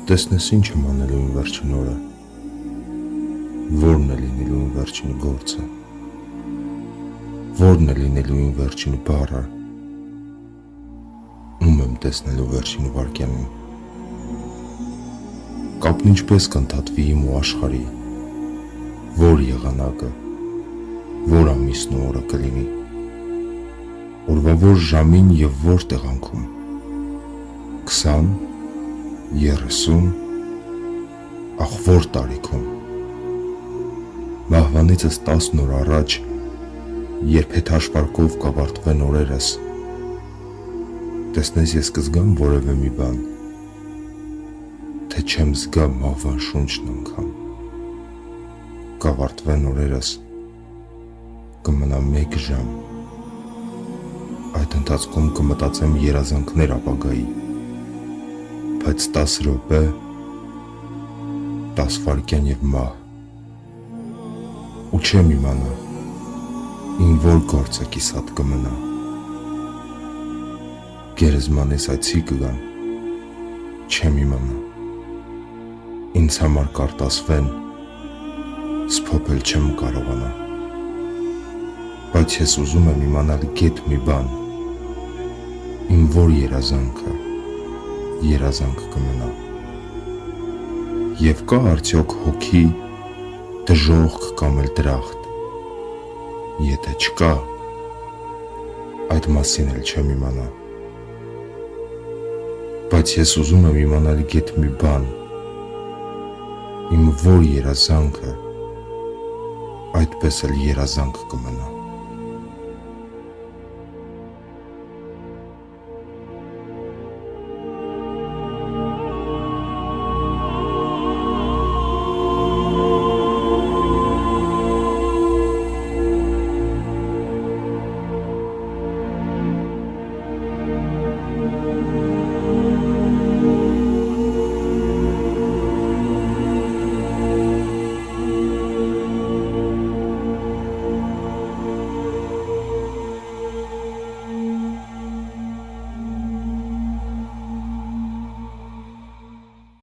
Տեսնես ինչ եմ անելու իմ վերջին օրը, որն է լինելու իմ վերջին գործը, որն է լինելու իմ վերջին բառը, ում եմ տեսնելու վերջին վայրկյանին, կապն ինչպես կընդհատվի իմ ու աշխարհի, որ եղանակը, որ ամիսն ու օրը կլինի, օրվա որ ժամին և որ տեղանքում, 20, 30, ախ որ տարիքում, մահվանիցս 10 օր առաջ, երբ հետհաշվարկով կավարտվեն օրերս, տեսնես ես կզգամ որևէ մի բան, թե չեմ զգա մահվան շունչն անգամ, կավարտվեն օրերս, կմնա 1 ժամ, այդ ընթացքում կմտածեմ երազանքներ ապագայի, բայց 10 րոպե, 10 վայրկյան և մահ, ու չեմ իմանա, իմ որ գործը կիսատ կմնա, գերեզմանիս այցի կգան, չեմ իմանա, ինձ համար կարտասվեն, սփոփել չեմ կարողանա, բայց ես ուզում եմ իմանալ գեթ մի բան, իմ որ երազանքը, երազանք կմնա, և կա արդյոք հոգի, դժոխք կամ էլ դրախտ, եթե չկա, այդ մասին էլ չեմ իմանա, բայց ես ուզում եմ իմանալ գեթ մի բան, իմ որ երազանքը, այդպես էլ երազանք կմնա։